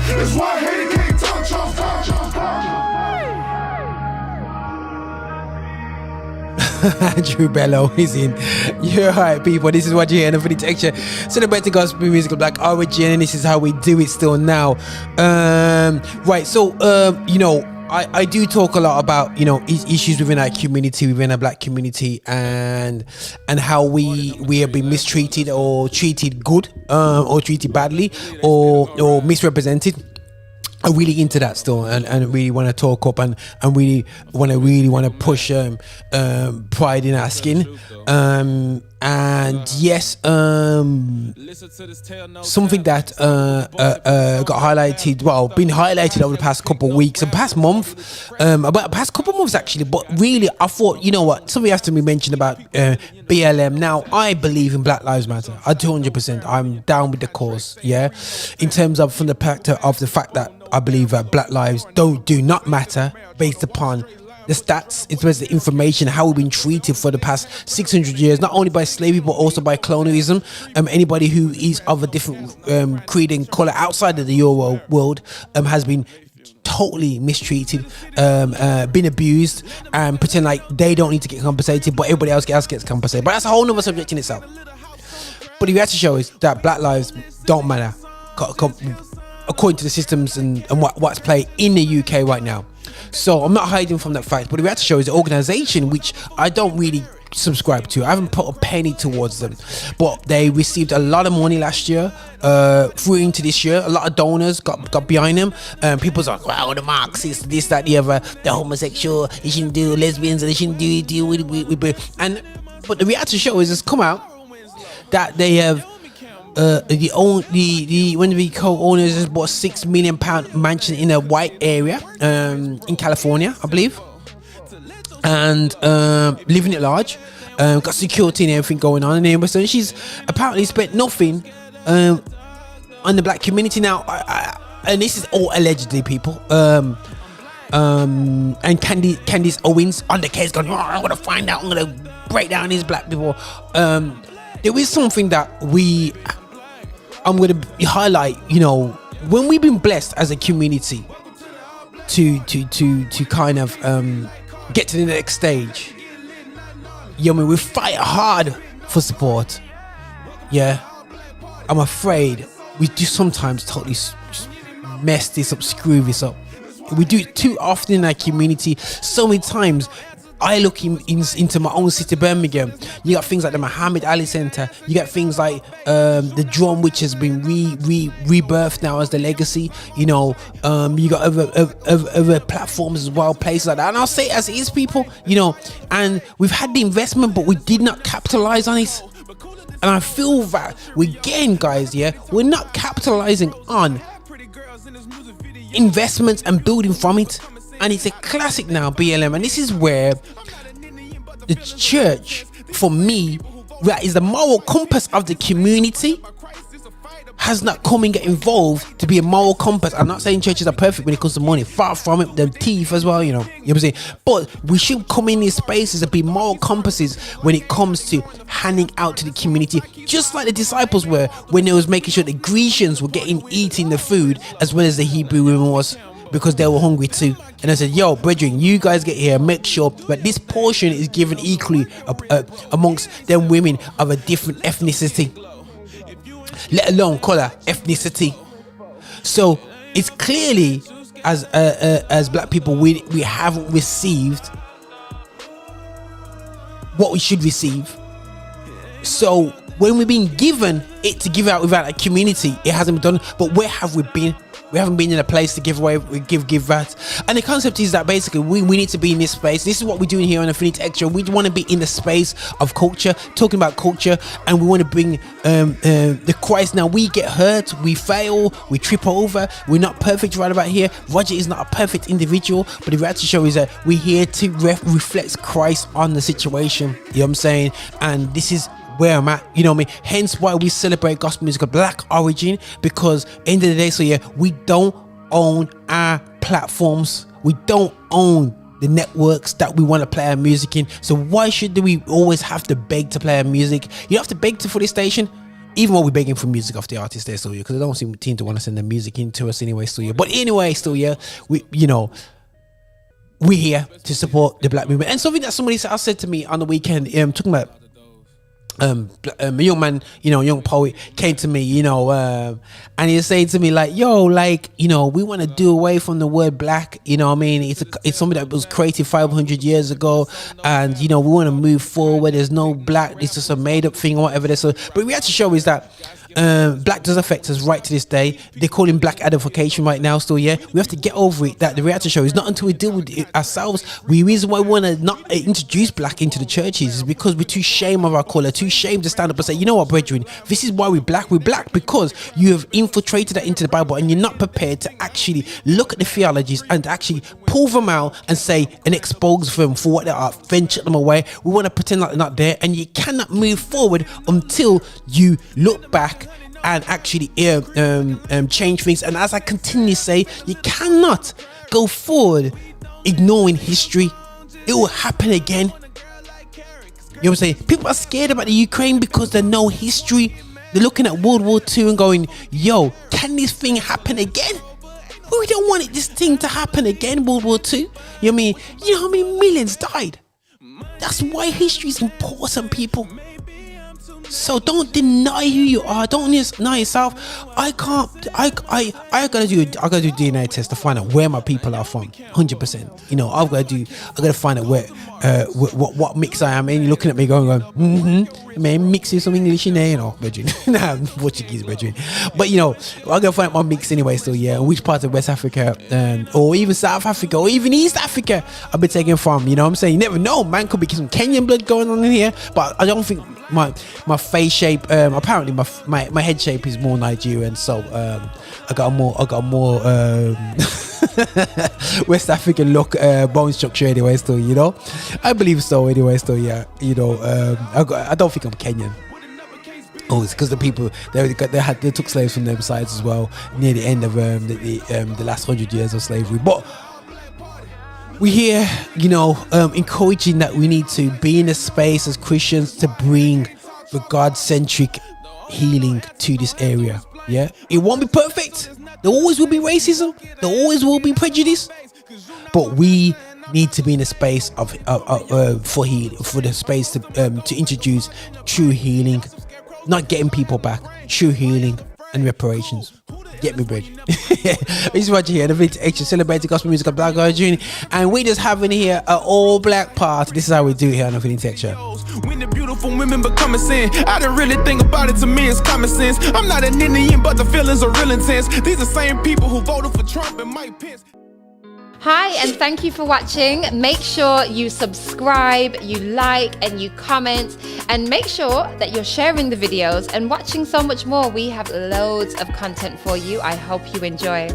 That's why I hate it, can't touch Andrew Bello is in. You're right, people. This is what you hear in Infinity Texture, celebrating gospel music of Black origin, and this is how we do it still now. Right, so you know, I do talk a lot about, you know, issues within our community, within our Black community, and how we have been mistreated or treated good, or treated badly, or misrepresented. I'm really into that still, and really want to talk up and really want to push pride in our skin, and yes, something that got highlighted, well, been highlighted over the past couple of weeks and past month, about past couple of months actually, but really I thought, you know what, something has to be mentioned about BLM. Now, I believe in Black Lives Matter. I 200%. I'm down with the cause, yeah, in terms of from the factor of the fact that I believe that Black lives do not matter based upon the stats, as well as the information, how we've been treated for the past 600 years, not only by slavery but also by colonialism. Anybody who is of a different creed and color outside of the Euro world has been totally mistreated, been abused, and pretend like they don't need to get compensated, but everybody else gets compensated. But that's a whole nother subject in itself. But the reality show is that Black lives don't matter according to the systems and what's playing in the UK right now. So I'm not hiding from that fact, but the reality show is an organisation which I don't really subscribe to. I haven't put a penny towards them, but they received a lot of money last year, through into this year. A lot of donors got behind them. People's like, wow, the Marxists, this, that, the other, the homosexual, they shouldn't do lesbians, and they shouldn't deal with but the reality show is it's come out that they have one of the co-owners has bought £6 million mansion in a white area in California, I believe, and living it large, got security and everything going on, and anyway, so she's apparently spent nothing on the Black community. Now, and this is all allegedly, people. And Candice Owens on the case going, I'm gonna find out, I'm gonna break down these Black people. There is something that I'm going to highlight, you know, when we've been blessed as a community to kind of get to the next stage. You know, I mean, we fight hard for support. Yeah, I'm afraid we do sometimes totally mess this up, screw this up. We do it too often in our community. So many times I look into my own city, Birmingham. You got things like the Muhammad Ali Centre. You got things like the drum, which has been rebirthed now as the legacy. You know, you got other platforms as well, places like that. And I'll say as it is, people. You know, and we've had the investment, but we did not capitalize on it. And I feel that again, guys, yeah, we're not capitalizing on investments and building from it. And it's a classic now, BLM, and this is where the church, for me, that is the moral compass of the community, has not come and get involved to be a moral compass. I'm not saying churches are perfect when it comes to money, far from it, them teeth as well, you know what I'm saying, but we should come in these spaces and be moral compasses when it comes to handing out to the community, just like the disciples were when they was making sure the Grecians were eating the food as well as the Hebrew women was, because they were hungry too. And I said, yo, brethren, you guys get here, make sure that this portion is given equally amongst them women of a different ethnicity, let alone colour, ethnicity. So it's clearly as Black people, we haven't received what we should receive. So when we've been given it to give out without a community, it hasn't been done. But where have we been? We haven't been in a place to give away, give that. And the concept is that basically we need to be in this space. This is what we're doing here on Infinity Extra. We want to be in the space of culture, talking about culture, and we want to bring the Christ. Now, we get hurt, we fail, we trip over, we're not perfect right about here. Roger is not a perfect individual, but the reality show is that we're here to reflect Christ on the situation. You know what I'm saying? And this is where I'm at, you know what I mean? Hence why we celebrate gospel music of Black origin, because end of the day, so yeah, we don't own our platforms, we don't own the networks that we want to play our music in. So why should we always have to beg to play our music? You don't have to beg for this station. even though we're begging for music off the artists there still, yeah, because they don't seem to want to send the music into us anyway still, yeah. But anyway, still, yeah, we're here to support the black movement. And something that somebody said to me on the weekend, talking about a young man, young poet came to me, and he was saying to me like, yo, like, we want to do away from the word black, what I mean? It's something that was created 500 years ago, and we want to move forward. There's no black, it's just a made up thing or whatever. So, but we have to show is that black does affect us right to this day. They call him black identification right now still, yeah. We have to get over it, that the reality show is not until we deal with it ourselves. The reason why we want to not introduce black into the churches is because we're too ashamed of our colour, too ashamed to stand up and say, you know what, brethren, this is why we're black because you have infiltrated that into the Bible, and you're not prepared to actually look at the theologies and actually pull them out and say and expose them for what they are, venture them away. We want to pretend like they're not there, and you cannot move forward until you look back and actually change things. And as I continue to say, you cannot go forward ignoring history. It will happen again. You know what I'm saying? People are scared about the Ukraine because they know history. They're looking at World War II and going, yo, can this thing happen again? We don't want this thing to happen again, World War II. You know what I mean? You know how many millions died? That's why history is important, people. So don't deny who you are. Don't deny yourself. I gotta do DNA test to find out where my people are from. 100%. I gotta find out where what mix I am in. You're looking at me going, man, mix is some English in there, Virgin. Nah, I'm Portuguese, Virgin. But I gotta find out my mix anyway still, yeah. Which part of West Africa, or even South Africa, or even East Africa I've been taken from. You know what I'm saying? You never know, man. Could be some Kenyan blood going on in here, but I don't think my face shape, apparently my head shape is more Nigerian, so I got a more West African look, bone structure anyway still, I believe so anyway still, yeah. I don't think I'm Kenyan. Oh, it's because the people they took slaves from them sides as well near the end of the last 100 years of slavery. But we here, encouraging that we need to be in a space as Christians to bring the God-centric healing to this area. Yeah, it won't be perfect. There always will be racism. There always will be prejudice. But we need to be in a space for the space to introduce true healing, not getting people back. True healing and reparations. Get me, bread. This is what you hear. The Vintage Extra celebrating gospel music of Black Virgin, and we just having here an all black party. This is how we do it here on the Vintage Extra. When the beautiful women become a sin, I didn't really think about it. To me, it's common sense. I'm not an Indian, but the feelings are real intense. These are the same people who voted for Trump and Mike Pence. Hi, and thank you for watching. Make sure you subscribe, you like, and you comment, and make sure that you're sharing the videos and watching so much more. We have loads of content for you. I hope you enjoy.